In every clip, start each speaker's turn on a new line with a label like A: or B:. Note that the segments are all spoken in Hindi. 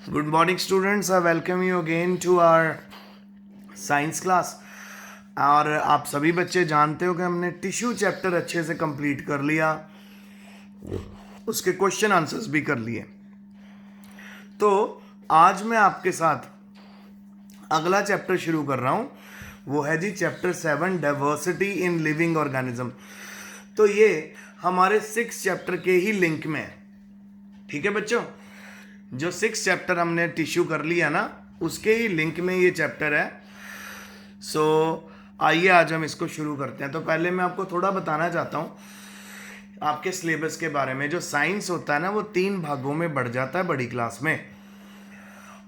A: Good morning, students. I welcome you again to our science class. और आप सभी बच्चे जानते हो कि हमने टिश्यू चैप्टर अच्छे से कंप्लीट कर लिया, उसके क्वेश्चन आंसर्स भी कर लिए। तो आज मैं आपके साथ अगला चैप्टर शुरू कर रहा हूँ, वो है जी chapter 7 diversity in living organism. तो ये हमारे 6 चैप्टर के ही लिंक में है। ठीक है बच्चों, जो 6 चैप्टर हमने टिश्यू कर लिया ना, उसके ही लिंक में ये चैप्टर है। सो आइए आज हम इसको शुरू करते हैं। तो पहले मैं आपको थोड़ा बताना चाहता हूँ आपके सिलेबस के बारे में। जो साइंस होता है ना, वो 3 भागों में बढ़ जाता है बड़ी क्लास में,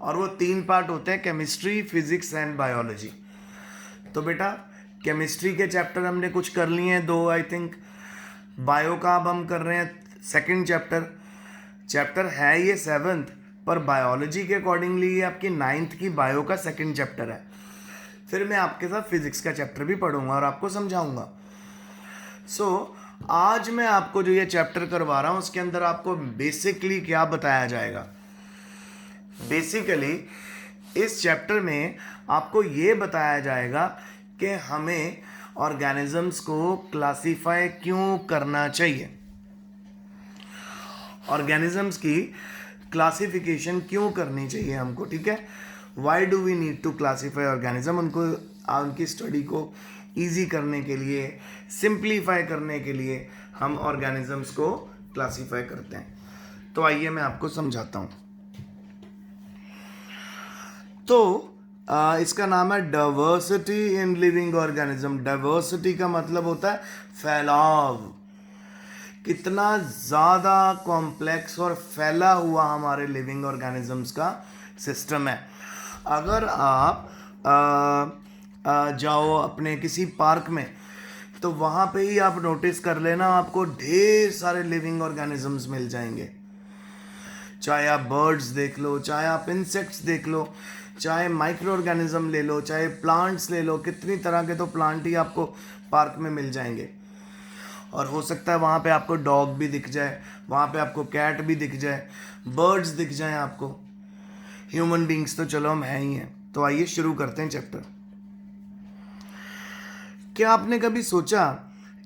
A: और वो 3 पार्ट होते हैं, केमिस्ट्री, फिजिक्स एंड बायोलॉजी। तो बेटा केमिस्ट्री के चैप्टर हमने कुछ कर लिए हैं, 2 आई थिंक। बायो का अब हम कर रहे हैं 2nd चैप्टर है ये 7th, पर बायोलॉजी के अकॉर्डिंगली ये आपकी 9th की बायो का 2nd चैप्टर है। फिर मैं आपके साथ फिजिक्स का चैप्टर भी पढ़ूंगा और आपको समझाऊंगा। सो आज मैं आपको जो ये चैप्टर करवा रहा हूँ, उसके अंदर आपको बेसिकली क्या बताया जाएगा। बेसिकली इस चैप्टर में आपको ये बताया जाएगा कि हमें ऑर्गेनिजम्स को क्लासीफाई क्यों करना चाहिए, ऑर्गेनिजम्स की क्लासिफिकेशन क्यों करनी चाहिए हमको। ठीक है, why do we need to classify organism. उनकी स्टडी को ईजी करने के लिए, सिंप्लीफाई करने के लिए हम ऑर्गेनिजम्स को क्लासीफाई करते हैं। तो आइए मैं आपको समझाता हूँ। तो इसका नाम है diversity in living organism. Diversity का मतलब होता है फैलाव, कितना ज़्यादा कॉम्प्लेक्स और फैला हुआ हमारे लिविंग ऑर्गेनिजम्स का सिस्टम है। अगर आप जाओ अपने किसी पार्क में, तो वहाँ पे ही आप नोटिस कर लेना, आपको ढेर सारे लिविंग ऑर्गेनिजम्स मिल जाएंगे। चाहे आप बर्ड्स देख लो, चाहे आप इंसेक्ट्स देख लो, चाहे माइक्रो ऑर्गेनिज्म ले लो, चाहे प्लांट्स ले लो, कितनी तरह के तो प्लांट ही आपको पार्क में मिल जाएंगे। और हो सकता है वहाँ पे आपको डॉग भी दिख जाए, वहाँ पे आपको कैट भी दिख जाए, बर्ड्स दिख जाए आपको। ह्यूमन बींग्स तो चलो हम हैं ही हैं। तो आइए शुरू करते हैं चैप्टर। क्या आपने कभी सोचा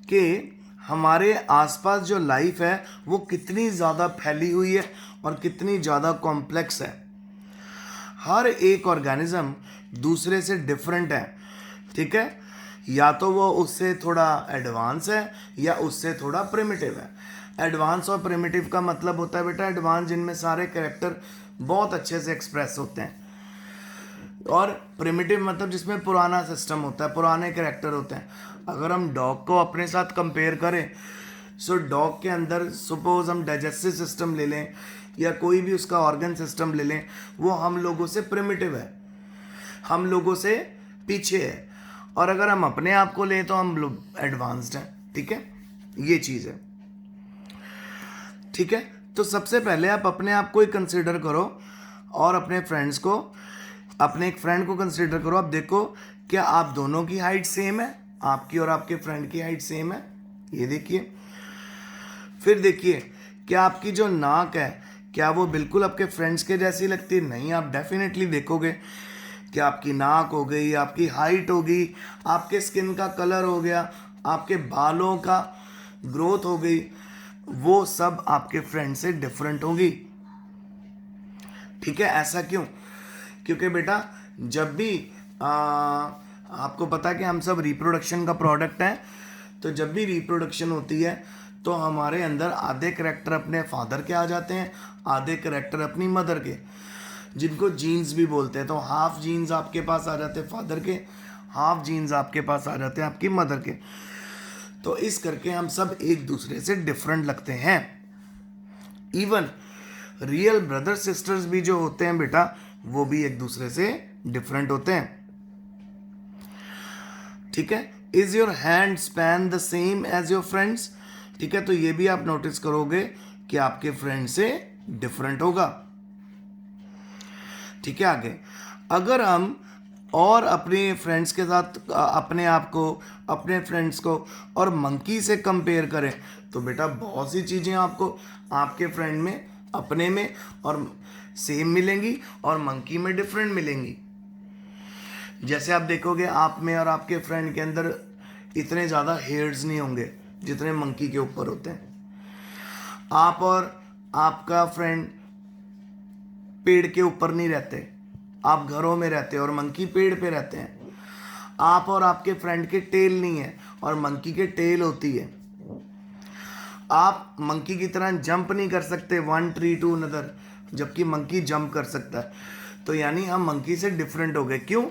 A: कि हमारे आसपास जो लाइफ है वो कितनी ज़्यादा फैली हुई है और कितनी ज़्यादा कॉम्प्लेक्स है। हर एक ऑर्गेनिज्म दूसरे से डिफरेंट है। ठीक है, या तो वो उससे थोड़ा एडवांस है या उससे थोड़ा प्रिमिटिव है। एडवांस और प्रिमिटिव का मतलब होता है बेटा, एडवांस जिनमें सारे कैरेक्टर बहुत अच्छे से एक्सप्रेस होते हैं, और प्रिमिटिव मतलब जिसमें पुराना सिस्टम होता है, पुराने कैरेक्टर होते हैं। अगर हम डॉग को अपने साथ कंपेयर करें, सो डॉग के अंदर सपोज हम डाइजेस्टिव सिस्टम ले लें या कोई भी उसका ऑर्गन सिस्टम ले लें, वो हम लोगों से प्रिमिटिव है, हम लोगों से पीछे है। और अगर हम अपने आप को लें तो हम लोग एडवांस्ड हैं। ठीक है, ये चीज़ है। ठीक है, तो सबसे पहले आप अपने आप को ही कंसिडर करो और अपने फ्रेंड्स को, अपने एक फ्रेंड को कंसिडर करो। आप देखो क्या आप दोनों की हाइट सेम है, आपकी और आपके फ्रेंड की हाइट सेम है, ये देखिए। फिर देखिए क्या आपकी जो नाक है, क्या वो बिल्कुल आपके फ्रेंड्स के जैसी लगती है? नहीं, आप डेफिनेटली देखोगे कि आपकी नाक हो गई, आपकी हाइट होगी, आपके स्किन का कलर हो गया, आपके बालों का ग्रोथ हो गई, वो सब आपके फ्रेंड से डिफरेंट होगी। ठीक है, ऐसा क्यों? क्योंकि बेटा जब भी आपको पता है कि हम सब रिप्रोडक्शन का प्रोडक्ट हैं, तो जब भी रिप्रोडक्शन होती है तो हमारे अंदर आधे करैक्टर अपने फादर के आ जाते हैं, आधे करैक्टर अपनी मदर के, जिनको जीन्स भी बोलते हैं। तो हाफ जीन्स आपके पास आ जाते हैं फादर के, हाफ जीन्स आपके पास आ जाते हैं आपकी मदर के। तो इस करके हम सब एक दूसरे से डिफरेंट लगते हैं। इवन रियल ब्रदर सिस्टर्स भी जो होते हैं बेटा, वो भी एक दूसरे से डिफरेंट होते हैं। ठीक है, is your hand span the same as your friends? ठीक है, तो ये भी आप नोटिस करोगे कि आपके फ्रेंड से डिफरेंट होगा। ठीक है, आगे अगर हम और अपने फ्रेंड्स के साथ अपने आप को, अपने फ्रेंड्स को और मंकी से कंपेयर करें, तो बेटा बहुत सी चीज़ें आपको आपके फ्रेंड में, अपने में और सेम मिलेंगी और मंकी में डिफरेंट मिलेंगी। जैसे आप देखोगे आप में और आपके फ्रेंड के अंदर इतने ज़्यादा हेयर्स नहीं होंगे जितने मंकी के ऊपर होते हैं। आप और आपका फ्रेंड पेड़ के ऊपर नहीं रहते, आप घरों में रहते हैं और मंकी पेड़ पे रहते हैं। आप और आपके फ्रेंड के टेल नहीं है और मंकी के टेल होती है। आप मंकी की तरह जंप नहीं कर सकते वन ट्री टू अनदर, जबकि मंकी जंप कर सकता है। तो यानी हम मंकी से डिफरेंट हो गए। क्यों?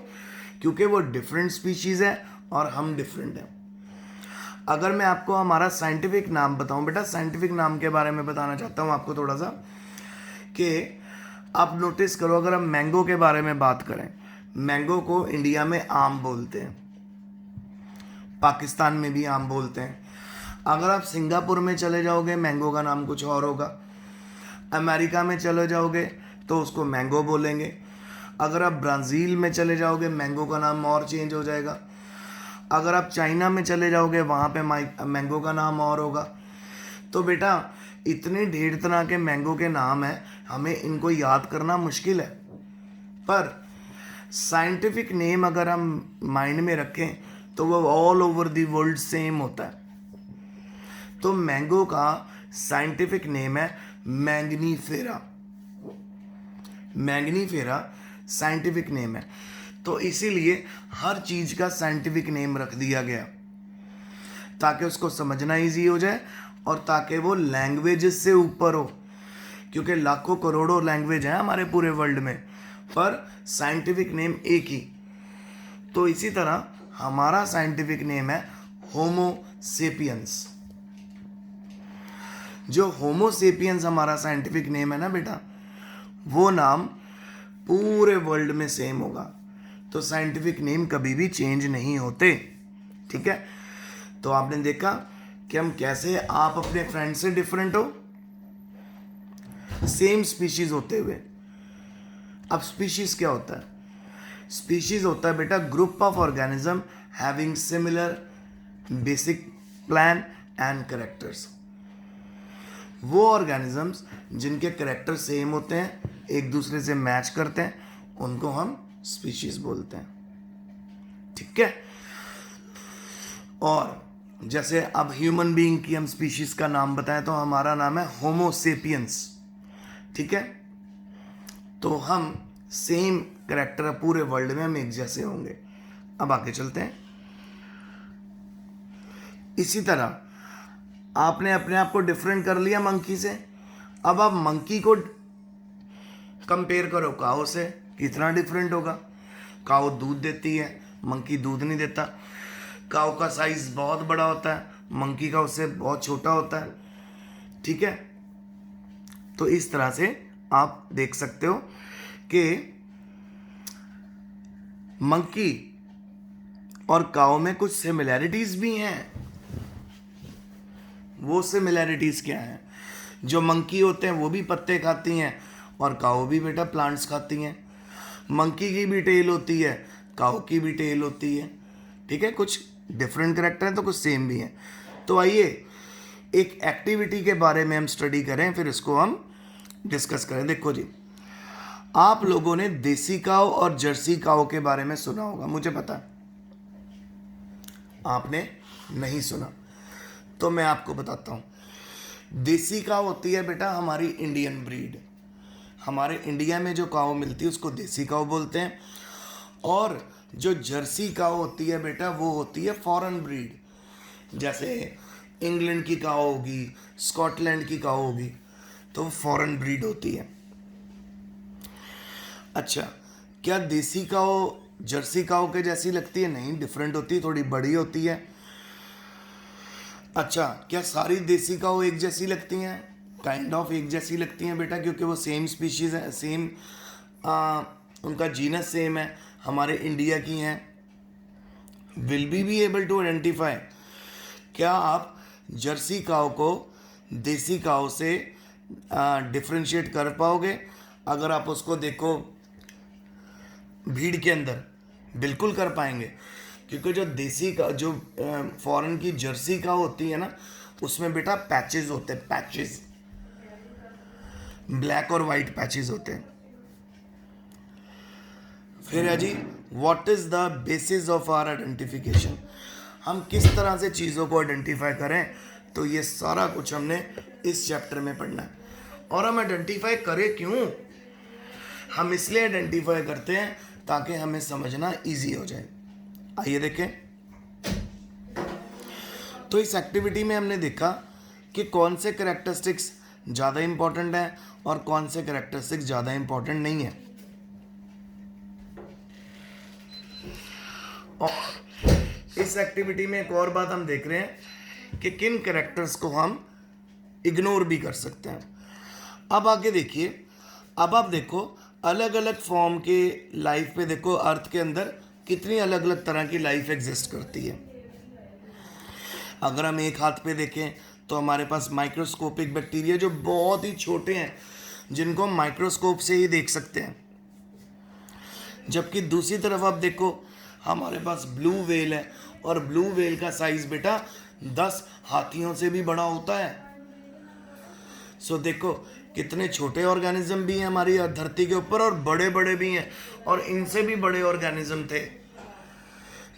A: क्योंकि वो डिफरेंट स्पीशीज है और हम डिफरेंट हैं। अगर मैं आपको हमारा साइंटिफिक नाम बताऊं, बेटा साइंटिफिक नाम के बारे में बताना चाहता हूं आपको थोड़ा सा, कि आप नोटिस करो, अगर हम मैंगो के बारे में बात करें, मैंगो को इंडिया में आम बोलते हैं, पाकिस्तान में भी आम बोलते हैं। अगर आप सिंगापुर में चले जाओगे मैंगो का नाम कुछ और होगा, अमेरिका में चले जाओगे तो उसको मैंगो बोलेंगे, अगर आप ब्राज़ील में चले जाओगे मैंगो का नाम और चेंज हो जाएगा, अगर आप चाइना में चले जाओगे वहाँ पे मैंगो का नाम और होगा। तो बेटा इतने ढेर तरह के मैंगो के नाम हैं, हमें इनको याद करना मुश्किल है, पर साइंटिफिक नेम अगर हम माइंड में रखें तो वो all over the world same होता है। तो मैंगो का साइंटिफिक नेम है मैंगनीफेरा। मैंगनीफेरा साइंटिफिक नेम है, तो इसीलिए हर चीज का साइंटिफिक नेम रख दिया गया ताकि उसको समझना इजी हो जाए और ताकि वो लैंग्वेजेस से ऊपर हो, क्योंकि लाखों करोड़ों लैंग्वेज हैं हमारे पूरे वर्ल्ड में, पर साइंटिफिक नेम एक ही। तो इसी तरह हमारा साइंटिफिक नेम है होमो सेपियंस। जो होमो सेपियंस हमारा साइंटिफिक नेम है ना बेटा, वो नाम पूरे वर्ल्ड में सेम होगा। तो साइंटिफिक नेम कभी भी चेंज नहीं होते, ठीक है। तो आपने देखा कि हम कैसे आप अपने फ्रेंड से डिफरेंट हो सेम स्पीशीज होते हुए। अब स्पीशीज क्या होता है? स्पीशीज होता है बेटा group of organism having similar basic plan and characters. वो ऑर्गेनिजम्स जिनके कैरेक्टर सेम होते हैं, एक दूसरे से मैच करते हैं, उनको हम स्पीशीज बोलते हैं, ठीक है। और जैसे अब ह्यूमन बीइंग की हम स्पीशीज का नाम बताएं तो हमारा नाम है होमो सेपियंस, ठीक है। तो हम सेम कैरेक्टर पूरे वर्ल्ड में हम एक जैसे होंगे। अब आगे चलते हैं। इसी तरह आपने अपने आप को डिफरेंट कर लिया मंकी से। अब आप मंकी को कंपेयर करो काऊ से, कितना डिफरेंट होगा। काऊ दूध देती है, मंकी दूध नहीं देता। काऊ का साइज बहुत बड़ा होता है, मंकी का उससे बहुत छोटा होता है, ठीक है। तो इस तरह से आप देख सकते हो कि मंकी और काऊ में कुछ सिमिलैरिटीज भी हैं। वो सिमिलैरिटीज क्या हैं? जो मंकी होते हैं वो भी पत्ते खाती हैं और काऊ भी बेटा प्लांट्स खाती हैं। मंकी की भी टेल होती है, काऊ की भी टेल होती है, ठीक है। कुछ डिफरेंट कैरेक्टर हैं तो कुछ सेम भी हैं। तो आइए एक एक्टिविटी के बारे में हम स्टडी करें, फिर इसको हम डिस्कस करें। देखो जी, आप लोगों ने देसी काऊ और जर्सी काऊ के बारे में सुना होगा, मुझे पता है आपने नहीं सुना, तो मैं आपको बताता हूं। देसी काऊ होती है बेटा हमारी इंडियन ब्रीड। हमारे इंडिया में जो काऊ मिलती है उसको देसी काऊ बोलते हैं। और जो जर्सी काऊ होती है बेटा वो होती है फॉरेन ब्रीड। जैसे इंग्लैंड की काऊ होगी, स्कॉटलैंड की काऊ होगी, तो वो फॉरेन ब्रीड होती है। अच्छा, क्या देसी काऊ जर्सी काऊ के जैसी लगती है? नहीं, डिफरेंट होती है, थोड़ी बड़ी होती है। अच्छा, क्या सारी देसी काऊ एक जैसी लगती हैं? काइंड ऑफ एक जैसी लगती हैं बेटा, क्योंकि वो सेम स्पीशीज है, सेम उनका जीनस सेम है, हमारे इंडिया की हैं। Will be able to identify, क्या आप जर्सी काऊ को देसी काऊ से डिफ्रेंशिएट कर पाओगे? अगर आप उसको देखो भीड़ के अंदर, बिल्कुल कर पाएंगे, क्योंकि जो देसी का जो फॉरेन की जर्सी का होती है ना, उसमें बेटा पैचेस होते हैं, पैचेस, ब्लैक और वाइट पैचेस होते हैं। फिर है जी what is the basis of our identification, हम किस तरह से चीज़ों को आइडेंटिफाई करें। तो ये सारा कुछ हमने इस चैप्टर में पढ़ना है। और हम आइडेंटिफाई करें क्यों, हम इसलिए आइडेंटिफाई करते हैं ताकि हमें समझना इजी हो जाए। आइए देखें। तो इस एक्टिविटी में हमने देखा कि कौन से कैरेक्टरिस्टिक्स ज़्यादा इंपॉर्टेंट हैं और कौन से कैरेक्टरिस्टिक्स ज़्यादा इंपॉर्टेंट नहीं है। और इस एक्टिविटी में एक और बात हम देख रहे हैं कि किन कैरेक्टर्स को हम इग्नोर भी कर सकते हैं। अब आगे देखिए, अब आप देखो अलग अलग फॉर्म के लाइफ पे देखो, अर्थ के अंदर कितनी अलग अलग तरह की लाइफ एग्जिस्ट करती है। अगर हम एक हाथ पे देखें तो हमारे पास माइक्रोस्कोपिक बैक्टीरिया जो बहुत ही छोटे हैं, जिनको हम माइक्रोस्कोप से ही देख सकते हैं। जबकि दूसरी तरफ आप देखो हमारे पास ब्लू व्हेल है, और ब्लू व्हेल का साइज बेटा 10 हाथियों से भी बड़ा होता है। सो देखो कितने छोटे ऑर्गेनिज्म भी हैं हमारी धरती के ऊपर, और बड़े बड़े भी हैं, और इनसे भी बड़े ऑर्गेनिज्म थे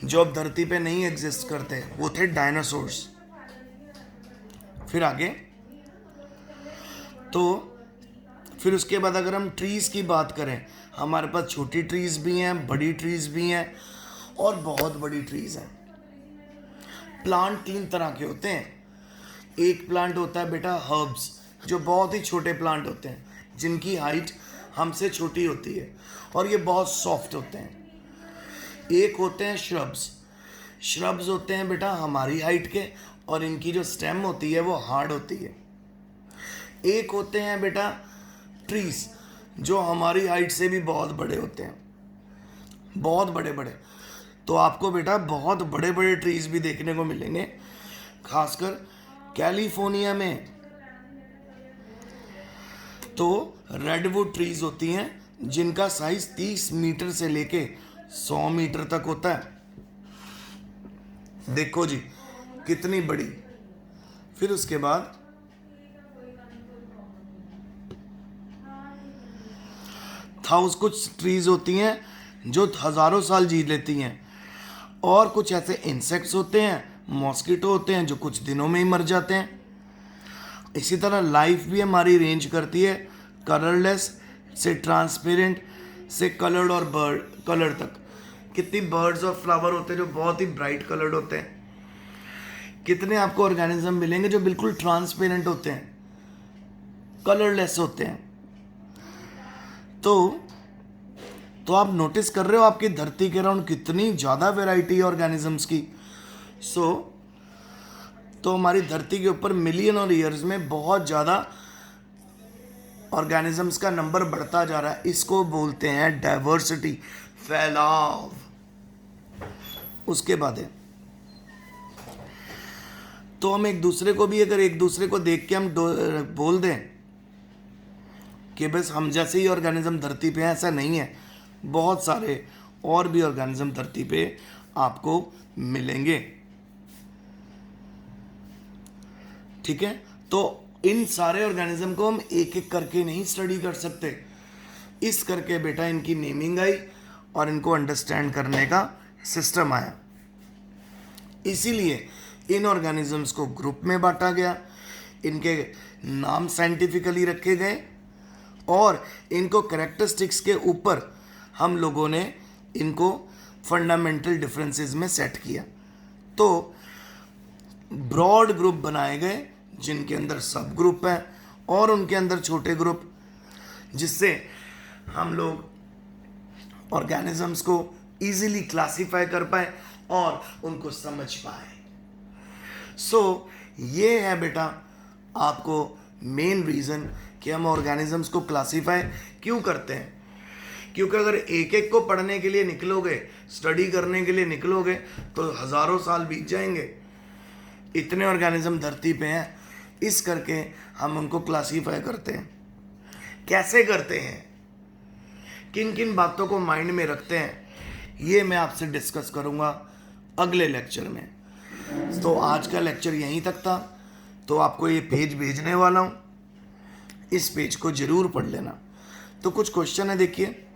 A: जो अब धरती पे नहीं एग्जिस्ट करते, वो थे डायनासोर्स। फिर आगे तो फिर उसके बाद अगर हम ट्रीज की बात करें, हमारे पास छोटी ट्रीज भी हैं, बड़ी ट्रीज भी हैं, और बहुत बड़ी ट्रीज हैं। प्लांट 3 तरह के होते हैं। एक प्लांट होता है बेटा हर्ब्स, जो बहुत ही छोटे प्लांट होते हैं, जिनकी हाइट हमसे छोटी होती है और ये बहुत सॉफ्ट होते हैं। एक होते हैं श्रब्स, श्रब्स होते हैं बेटा हमारी हाइट के, और इनकी जो स्टेम होती है वो हार्ड होती है। एक होते हैं बेटा ट्रीज, जो हमारी हाइट से भी बहुत बड़े होते हैं, बहुत बड़े बड़े। तो आपको बेटा बहुत बड़े बड़े ट्रीज भी देखने को मिलेंगे, खासकर कैलिफोर्निया में। तो रेडवुड ट्रीज होती हैं जिनका साइज 30 मीटर से लेके 100 मीटर तक होता है। देखो जी कितनी बड़ी। फिर उसके बाद कुछ ट्रीज होती हैं जो हजारों साल जी लेती हैं, और कुछ ऐसे इंसेक्ट्स होते हैं, मॉस्किटो होते हैं, जो कुछ दिनों में ही मर जाते हैं। इसी तरह लाइफ भी हमारी रेंज करती है कलरलेस से ट्रांसपेरेंट से कलर्ड और बर्ड कलर तक। कितनी बर्ड्स और फ्लावर होते हैं जो बहुत ही ब्राइट कलर्ड होते हैं, कितने आपको ऑर्गेनिज्म मिलेंगे जो बिल्कुल ट्रांसपेरेंट होते हैं, कलरलेस होते हैं। तो आप नोटिस कर रहे हो आपकी धरती के अराउंड कितनी ज़्यादा वैरायटी है ऑर्गेनिजम्स की। तो हमारी धरती के ऊपर मिलियन और ईयर्स में बहुत ज़्यादा ऑर्गेनिजम्स का नंबर बढ़ता जा रहा है। इसको बोलते हैं डाइवर्सिटी, फैलाव। उसके बाद है तो हम एक दूसरे को भी, अगर एक दूसरे को देख के हम बोल दें कि बस हम जैसे ही ऑर्गेनिज्म धरती पे हैं, ऐसा नहीं है। बहुत सारे और भी ऑर्गेनिज्म धरती पे आपको मिलेंगे। ठीक है, तो इन सारे ऑर्गेनिज्म को हम एक एक करके नहीं स्टडी कर सकते, इस करके बेटा इनकी नेमिंग आई और इनको अंडरस्टैंड करने का सिस्टम आया। इसीलिए इन ऑर्गेनिजम्स को ग्रुप में बांटा गया, इनके नाम साइंटिफिकली रखे गए, और इनको कैरेक्टरिस्टिक्स के ऊपर हम लोगों ने इनको फंडामेंटल डिफरेंसेस में सेट किया। तो ब्रॉड ग्रुप बनाए गए जिनके अंदर सब ग्रुप हैं और उनके अंदर छोटे ग्रुप, जिससे हम लोग ऑर्गेनिजम्स को इजीली क्लासिफाई कर पाए और उनको समझ पाए। ये है बेटा आपको मेन रीज़न कि हम ऑर्गेनिजम्स को क्लासीफाई क्यों करते हैं। क्योंकि अगर एक एक को पढ़ने के लिए निकलोगे, स्टडी करने के लिए निकलोगे, तो हज़ारों साल बीत जाएंगे। इतने ऑर्गेनिज्म धरती पे हैं, इस करके हम उनको क्लासीफाई करते हैं। कैसे करते हैं, किन किन बातों को माइंड में रखते हैं, ये मैं आपसे डिस्कस करूँगा अगले लेक्चर में। तो आज का लेक्चर यहीं तक था। तो आपको ये पेज भेजने वाला हूँ, इस पेज को ज़रूर पढ़ लेना। तो कुछ क्वेश्चन है, देखिए।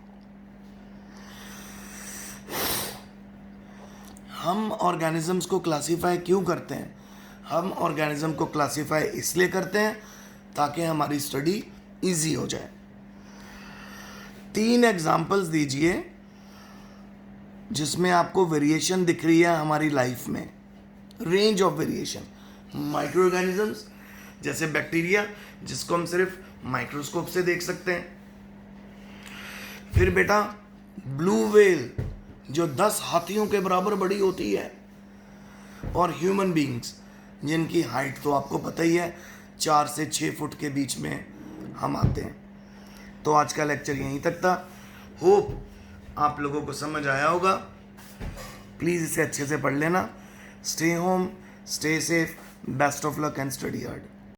A: हम ऑर्गेनिजम्स को क्लासीफाई क्यों करते हैं? हम ऑर्गेनिज्म को क्लासीफाई इसलिए करते हैं ताकि हमारी स्टडी इजी हो जाए। 3 एग्जाम्पल्स दीजिए जिसमें आपको वेरिएशन दिख रही है हमारी लाइफ में, range of variation. Micro organisms जैसे बैक्टीरिया, जिसको हम सिर्फ माइक्रोस्कोप से देख सकते हैं। फिर बेटा ब्लू व्हेल जो 10 हाथियों के बराबर बड़ी होती है। और ह्यूमन बीइंग्स जिनकी हाइट तो आपको पता ही है, 4 से 6 फुट के बीच में हम आते हैं। तो आज का लेक्चर यहीं तक था। होप आप लोगों को समझ आया होगा। प्लीज़ इसे अच्छे से पढ़ लेना। Stay home, stay safe, best of luck and study hard.